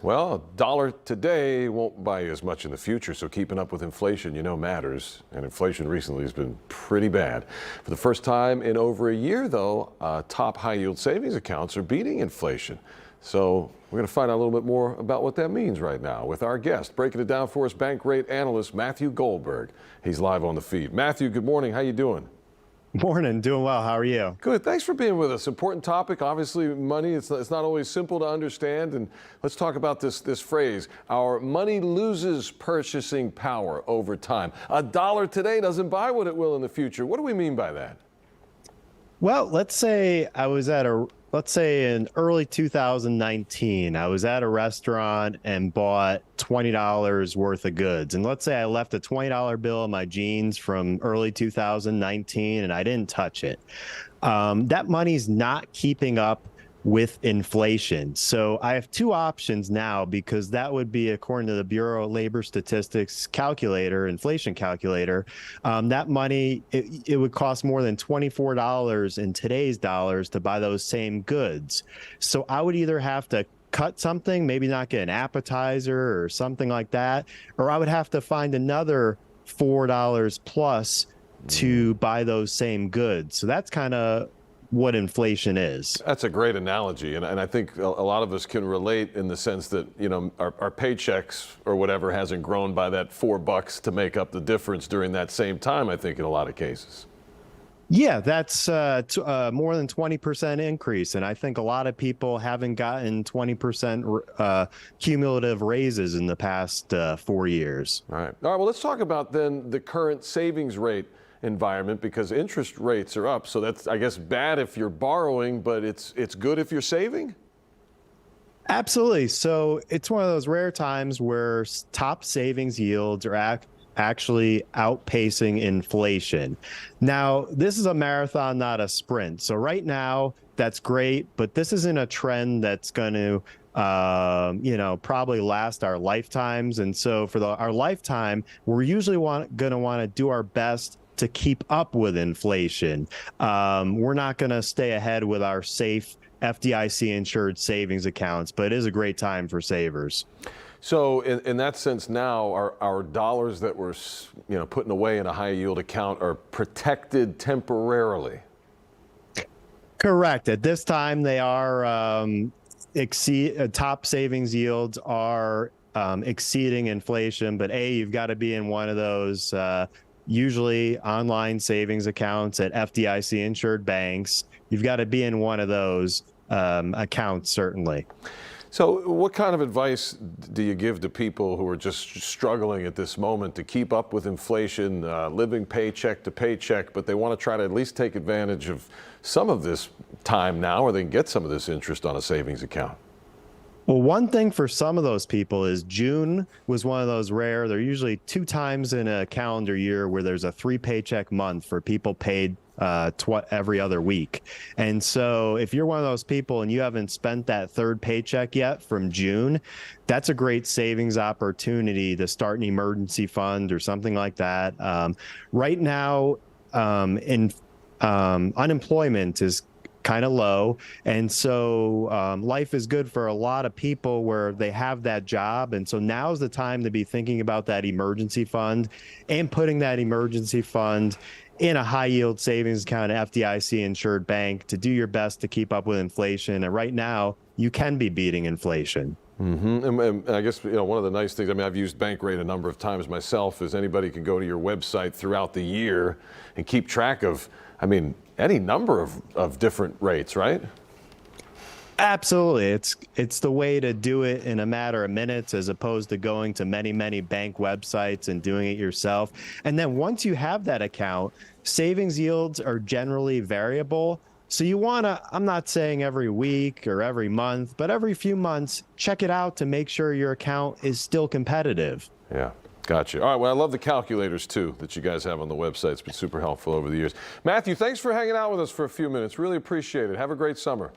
Well, a dollar today won't buy you as much in the future, so keeping up with inflation, matters. And inflation recently has been pretty bad. For the first time in over a year, though, top high-yield savings accounts are beating inflation. So we're going to find out a little bit more about what that means right now with our guest, breaking it down for us, bank rate analyst Matthew Goldberg. He's live on the feed. Matthew, good morning. How you doing? Morning, doing well. How are you? Good. Thanks for being with us. Important topic, obviously, money. It's not always simple to understand. And let's talk about this phrase. Our money loses purchasing power over time. A dollar today doesn't buy what it will in the future. What do we mean by that? Well, let's say in early 2019, I was at a restaurant and bought $20 worth of goods. And let's say I left a $20 bill in my jeans from early 2019 and I didn't touch it. That money's not keeping up with inflation. So I have two options now, because that would be, according to the Bureau of Labor Statistics calculator, inflation calculator, that money, it would cost more than $24 in today's dollars to buy those same goods. So I would either have to cut something, maybe not get an appetizer or something like that, or I would have to find another $4 plus to buy those same goods. So that's kind of what inflation is. That's a great analogy, and I think a lot of us can relate in the sense that our paychecks or whatever hasn't grown by that $4 to make up the difference during that same time. I think in a lot of cases. Yeah, that's more than 20% increase, and I think a lot of people haven't gotten 20% cumulative raises in the past 4 years. All right. Well, let's talk about then the current savings rate environment, because interest rates are up. So that's, I guess, bad if you're borrowing, but it's good if you're saving? Absolutely. So it's one of those rare times where top savings yields are actually outpacing inflation. Now, this is a marathon, not a sprint. So right now, that's great, but this isn't a trend that's going to probably last our lifetimes. And so for our lifetime, we're usually going to want to do our best to keep up with inflation. We're not going to stay ahead with our safe FDIC insured savings accounts, but it is a great time for savers. So in that sense now, our dollars that we're putting away in a high yield account are protected temporarily. Correct. At this time, they are top savings yields are exceeding inflation, but you've got to be in one of those usually online savings accounts at FDIC insured banks. You've got to be in one of those accounts, certainly. So what kind of advice do you give to people who are just struggling at this moment to keep up with inflation, living paycheck to paycheck, but they want to try to at least take advantage of some of this time now, or they can get some of this interest on a savings account? Well, one thing for some of those people is June was one of those rare. There are usually 2 times in a calendar year where there's a 3 paycheck month for people paid every other week. And so if you're one of those people and you haven't spent that 3rd paycheck yet from June, that's a great savings opportunity to start an emergency fund or something like that. Right now, unemployment is kind of low, and so life is good for a lot of people where they have that job, and so now's the time to be thinking about that emergency fund and putting that emergency fund in a high yield savings account at FDIC insured bank to do your best to keep up with inflation. And right now you can be beating inflation. Mm-hmm. And I guess one of the nice things, I've used Bankrate a number of times myself, is anybody can go to your website throughout the year and keep track of, any number of different rates, right? Absolutely. It's the way to do it in a matter of minutes, as opposed to going to many bank websites and doing it yourself. And then once you have that account, savings yields are generally variable. So you want to, I'm not saying every week or every month, but every few months, check it out to make sure your account is still competitive. Yeah. Gotcha. All right. Well, I love the calculators, too, that you guys have on the website. It's been super helpful over the years. Matthew, thanks for hanging out with us for a few minutes. Really appreciate it. Have a great summer.